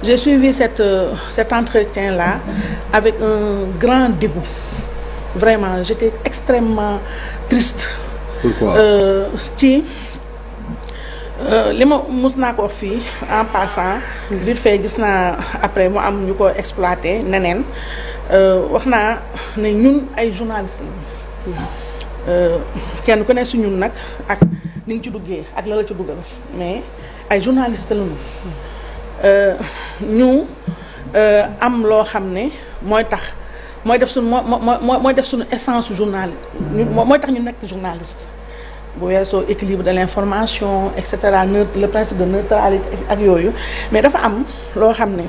J'ai suivi cet entretien-là avec un grand dégoût. Vraiment, j'étais extrêmement triste. Pourquoi? li ma mus naa ko wax fii en passant. vite fait gis naa après mu am ñu ko exploité neneen wax naa ne ñun ay journalistes lañu. kenn ku ne su ñun nag ak ni nga ci duggee ak la ci duggal mais ay journalistes lañu. ñu am loo xam ne mooy tax mooy def suñu mooy def suñu essence journal mooy tax ñu nekk journaliste. bu weesoo équilibre de l'information et cetera le principe de neutralité ak yooyu mais dafa am loo xam ne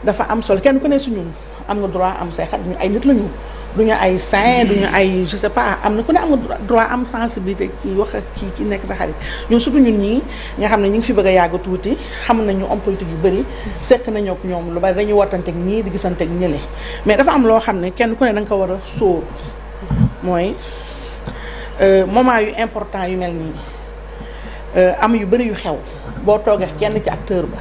dafa am solo kenn ku ne su ñun am nga droit am say xarit ñu ay nit lañu duñu ay saint duñu ay je sais pas am na ku ne am nga droit am sensibilité ci wax ak ci nekk sa xarit ñun surtout ñun ñii nga xam ne ñu ngi fi bëgg a yàgg tuuti xam nañu homme politique yu bëri sekk nañoo ak ñoom lu bari dañuy wattanteeg ñii di gisanteeg ñële mais dafa am loo xam ne kenn ku ne da nga ko war a sóor mooy moment yu important yu mel nii am yu bëri yu xew boo toogee kenn ci acteur ba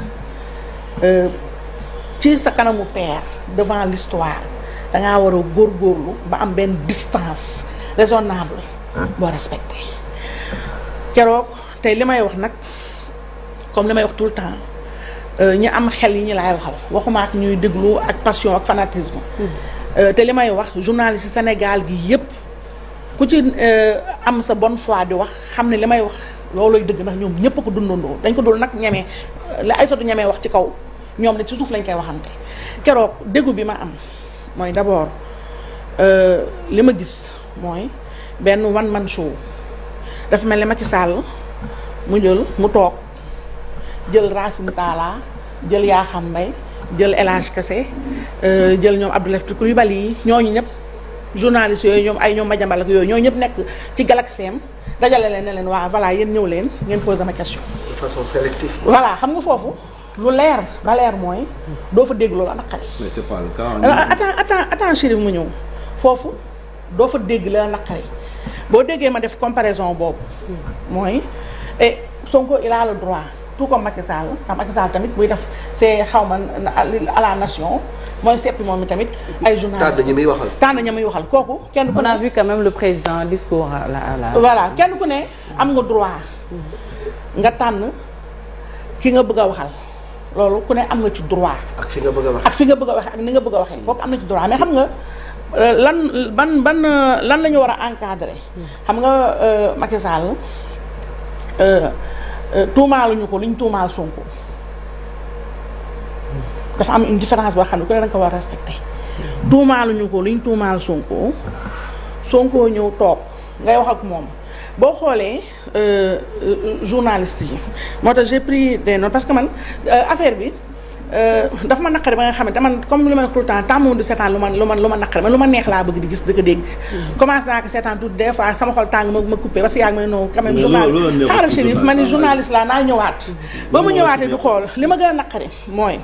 ci sa kanamu père devant l'histoire dangaa war a góorgóorlu ba am benn distance raisonnable boo respecté keroog tey li may wax nag comme li may wax tout le temps ñi am xel yi ñu laay waxal waxuma ak ñuy déglu ak passion ak fanatisme te li may wax journaliste Sénégal gi yépp ku ci am sa bonne foi di wax xam ne li may wax loolooy dëgg ndax ñoom ñëpp ko dundandoo dañ ko dul nag ñemee la ay sotu ñemee wax ci kaw ñoom ne ci suuf lañ koy waxante keroog déggu bi ma am mooy d'abord li ma gis mooy benn one man show dafa mel ni Macky Sall mu toog jël Racine Talla jël Yakham Mbaye jël El Hadj Kassé jël ñoom Abdou Latif Coulibaly yi ñooñu ñëpp journalistes yooyu ñoom ay ñoom Madiambal ak yooyu ñoo ñëpp nekk ci galaxie dajale leen ne leen waa voilà yéen ñëw leen ngeen posé ma question. de façon sélective. voilà xam nga foofu lu leer ba leer mooy doo fa dégg loolu a naqari. mais c'est pas le cas. attends Chérif mu ñëw foofu doo fa dégg la naqari boo déggee ma def comparaison boobu mooy et Sonko il a le droit tout comme Macky Sall ndax Macky Sall tamit buy def c'est xaw ma à la nation. mooy seppi moom mi tamit ay journalistes tànn ñi muy waxal kooku kenn ku ne. on a vu quand même le président discours voilà kenn ku ne am nga droit nga tànn ki nga bëgg a waxal loolu ku ne am nga ci droit. ak fi nga bëgg a waxee ak fi nga bëgg a waxee ak ni nga bëgg a waxee kooku am na ci droit mais xam nga lan la ñu war a encadrer. xam nga Macky Sall tuumaaluñu ko luñ tuumaal Sonko. dafa am une différence boo xam ne ku ne da nga ko war a respecté tuumaaluñu ko li ñu tuumaal Sonko ñëw toog ngay wax ak moom boo xoolee journaliste yi moo tax j'ai pris des notes parce que man affaire bi dafa ma naqari ba nga xam ne man comme li ma tout le temps tàmmoon di seetaan lu ma naqari man lu ma neex laa bëgg di gis di ko dégg commencé naa ko seetaan tout des fois sama xol tàng ma coupé parce que yaa ngi may non quand même journaliste xaaral Chérif ma ni journaliste laa naa ñëwaat ba mu ñëwaatee di xool li ma gën a naqari mooy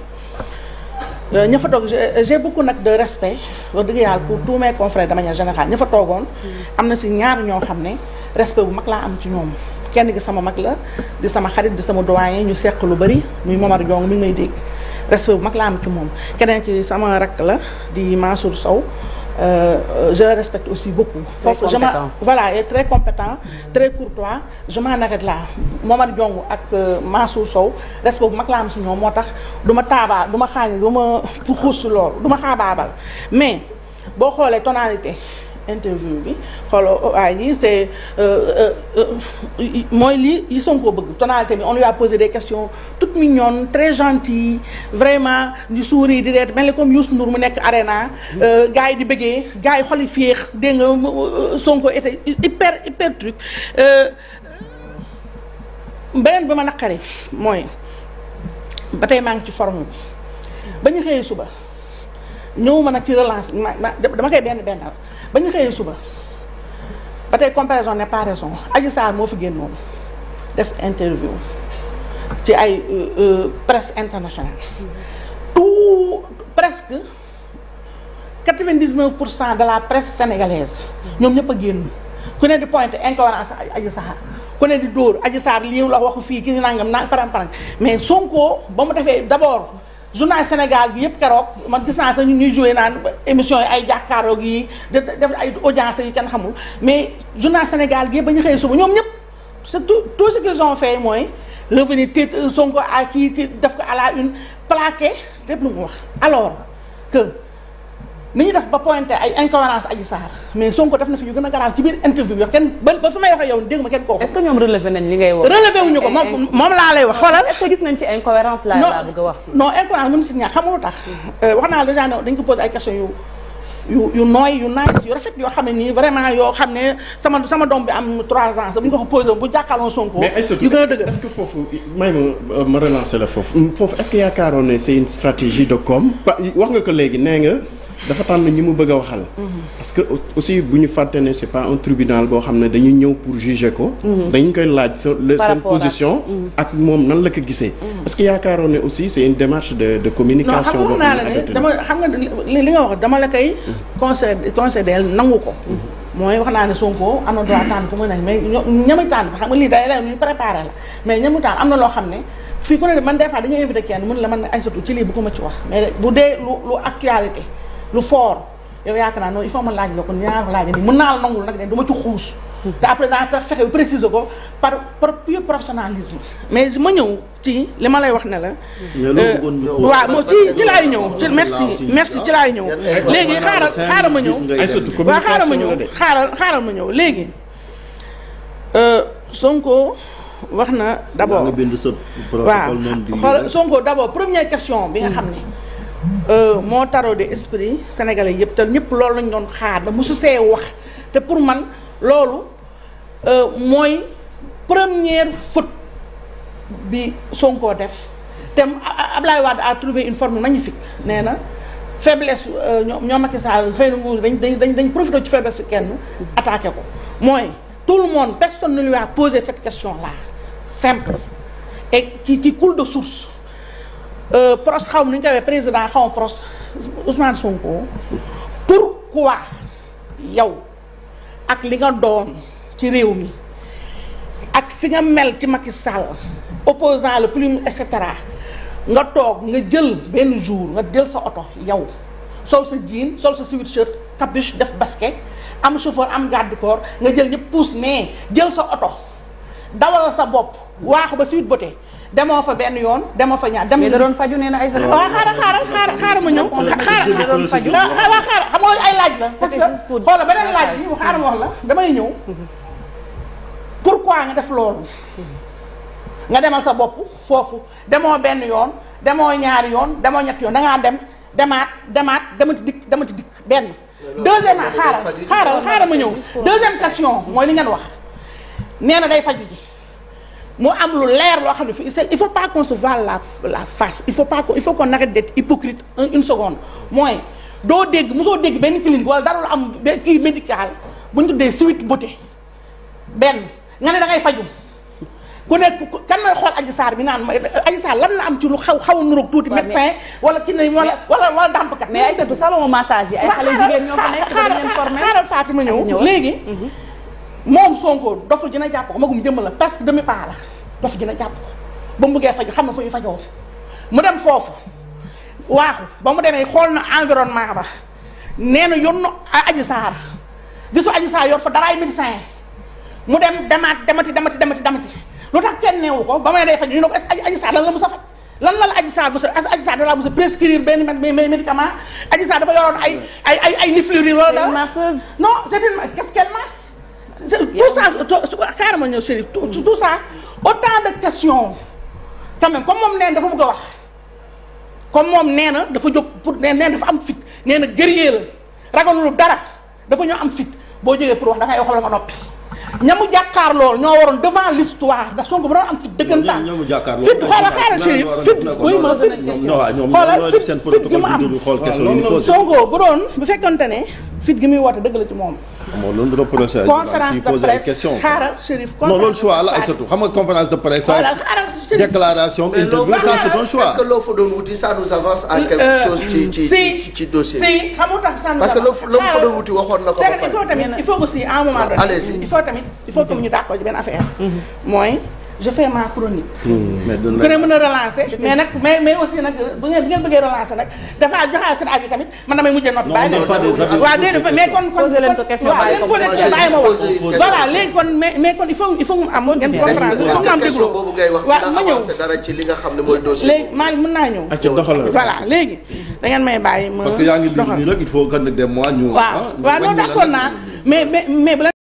ña fa toog j'ai beaucoup nag de respect wax dëgg yàlla pour tous mes confrères de manière générale ña fa toogoon am na si ñaar ñoo xam ne respect bu mag laa am ci ñoom kenn gi sama mag la di sama xarit di sama doyen ñu seq lu bari muy Momar Diong mi ngi may dégg respect bu mag laa am ci moom keneen ki sama rakk la di Mansour Sow je le respecte aussi beaucoup. foofu voilà il est très compétent très courtois je m'en arrête là Momar Diong ak Mansour Sow respect bu mag laa am si ñoom moo tax du ma taabaa du ma xaañ du ma xuus loolu du ma xaabaabal mais boo xoolee tonalité interview bi xooloo waaye ji c'est mooy lii yi Sonko bëgg tonalité bi on lui a posé des questions toutes mignonnes très gentilles vraiment di sourire di reet mel ni comme Youssou Ndour mu nekk arena gars yi di bëggee gars yi xol yi féex dégg nga Sonko était hyper truc beneen bi ma naqari mooy ba tey maa ngi ci forme bi ba ñu xëyee suba ñëw ma nag ci relance dama koy benn ba ñu xëyee suba ba tey comparaison n'est pas raison Adji Sarr moo fi génnoon def interview ci ay presse internationale tout presque 99% de la presse sénégalaise ñoom ñëpp a génn ku ne di pointer incohérence Adji Sarr ku ne di dóor Adji Sarr lii la waxu fii ki nangam na parang mais Sonko ba mu defee d'abord journal Sénégal gi yëpp keroog man gis naa sax ñuy joué naan émission yi ay jàkkaarloo gi def ay audience yi kenn xamul mais journal Sénégal gi yëpp ba ñu xëyee suba ñoom ñëpp c'est tout ce qu'ils ont fait mooy revenir titre Sonko à kii def ko à la une plaqué lépp lu mu wax alors que ni ñu def ba pointé ay incohérence Adji Sarr mais Sonko def na fi yu gën a garaaw ci biir interview yo kenn ba fi may waxee yow dégg ma kenn kooku. est-ce que ñoom relevé nañ li ngay wax. relevé wuñu ko moom laa lay wax xoolal. est-ce que gis nañ ci incohérence laa bëgg a wax. non incohérence mënu si ñaar xam nga lu tax. wax naa déjà ne dañ ko posé ay questions yu nooy yu nice yu rafet yoo xam ne nii vraiment yoo xam ne sama doom bi am 3 ans sax bu ñu ko posé bu jàkkaarloo Sonko. yu gën a dëgg est-ce que foofu may ma relancer la foofu est-ce que yaakaaroon ne c'est une stratégie de com. wax nga ko léegi nee nga. dafa tànn ñi mu bëgg a waxal. parce que aussi bu ñu fàtte ne c'est pas un tribunal boo xam ne dañu ñëw pour juger ko. dañu koy laaj seen position. ak moom nan la ko gisee. parce que yaakaaroon ne aussi c'est une démarche de communication. boo xam ne dama xam nga li nga wax dama la koy concédé nangu ko. mooy wax naa ne Sonko am na droit tànn ku mu nekk mais ñamuy tànn xam nga lii day la ñu préparé la mais ñamuy tànn am na loo xam ne. fii ku ne man des fois dañuy invité kenn mën la man ay surtout ci lii bu ko ma ci wax mais bu dee lu actualité lu fort yow yaakaar naa noonu il faut ma laaj la ko ñaar laaj ni mën naa la nangul nag ne du ma ci xuus te après daa fexe ba préciser ko par pur professionnalisme mais ma ñëw ci li ma lay wax ne la waaw moo ci laay ñëw ci merci ci laay ñëw léegi xaaral ma ñëw waaw xaaral ma ñëw léegi Sonko wax na d'abord waaw xool Sonko d'abord première question bi nga xam ne moo taraudé esprit sénégalais yëpp te ñëpp loolu lañ doon xaar da mosu see wax te pour man loolu mooy première faute bi Sonko def te Ablaye Wade a trouvé une formule magnifique nee na faiblesse ñoom Macky Sall xëy na nguur dañ profité ci faiblesse kenn attaqué ko mooy tout le monde personne ne lui a posé cette question là simple et qui coule de source pros xaw ma nu ñu koy waxee président xaw ma pros Ousmane Sonko pourquoi yow ak li nga doon ci réew mi ak fi nga mel ci Macky Sall opposant le plus et cetera nga toog nga jël benn jour nga jël sa oto yow sol sa jean sol sa sweatshirt capuche def basket am chauffeur am garde du corps nga jël ñëpp pousse mais jël sa oto dawal sa bopp waaxu ba Sweet Beauté demoo fa benn yoon demoo fa ñaar dem da doon faju nee na ay sax waaw xaaral ma ñëw xaaral xam nga ay laaj la parce que xoola beneen laaj bi xaaral ma wax la damay ñëw pourquoi nga def loolu nga demal sa bopp foofu demoo benn yoon demoo ñaari yoon demoo ñetti yoon dangaa demati dikk benn deuxièmement xaaral ma ñëw deuxième question mooy li ngeen wax nee na day faju ji mu am lu leer loo xam ne il faut pas qu'on se voile la face il faut qu'on arrête d'être hypocrite une seconde mooy doo dégg mosoo dégg benn clinique wala dara lu am kii médical bu ñu tuddee Sweet Beauté benn nga ne da ngay faju ku nekk kan mooy xool Adji Sarr bi naan Adji Sarr lan la am ci lu xaw a nuroog tuuti médecin wala ki ne wala dàmpkat mais ay surtout salon massage yi ay xale jigéen ñoo fa nekk dañ leen formé xaaral Fatima ñëw léegi moom Sonko doful dina jàpp ko magum jëmm la parce que demi pas la dof dina jàpp ko ba mu bëggee faju xam na fu ñu fajoo mu dem foofu waaxu ba mu demee xool na environnement ba nee na yoon na Adji Sarr gisu Adji Sarr yor fa daraay médecin mu dem demati lu tax kenn neewu ko ba mu ne day faju ñu ne ko est-ce que Adji Sarr lan la mos a faj lan la Adji Sarr mos a est-ce que Adji Sarr da la mos a prescrire benn médicament Adji Sarr dafa yoroon ay nifluri loolu la masseuse non c'est une qu'est-ce qu'elle masse tout ça xaaral ma ñëw Chérif tout ça autant de questions quand même comme moom nee na dafa bëgg a wax comme moom nee na dafa jóg pour nee na dafa am fit nee na guerrier la ragalul dara dafa ñoo am fit boo jógee pour wax da ngay wax la nga noppi ñamu jàkkaar lool ñoo waroon devant l'histoire ndax Sonko bu doon am fit dëggantaan fit xaaral Chérif fit buy ma fit gi mu am Sonko bu doon bu fekkante ne fit gi muy woote dëgg la ci moom amoo loolu reproché conférence de presse question xaaral Chérif non loolu choix la ay surtout xam nga conférence de presse déclaration interview ça c'est un choix. est-ce que loo fa doon wuti ça nous avance à quelque chose ci dossier si xamul tax ça nous parce que loo fa doon wuti waxoon na ko ba pare. il faut aussi à un moment donné il faut que ñu d'accord ci benn affaire mooy je fais ma chronique. mais gën a mën a relancer. mais nag mais aussi nag bu ngeen bëggee relancer nag dafa joxe seen avis tamit man damay mujjee note. bàyyi ma waaw déedéet mais kon posé leen ko question bàyyi ko bàyyi ma wax voilà léegi kon mais kon il faut mu am. ngeen comprendre il faut mu am déglu boobu ngay wax waaw ma ñëw dara ci li nga xam ne mooy dossier. léegi Malick mën naa ñëw. voilà léegi da ngeen may bàyyi ma. parce que yaa ngi lire nii rek il faut que des mois ñu. waaw non d'accord naa mais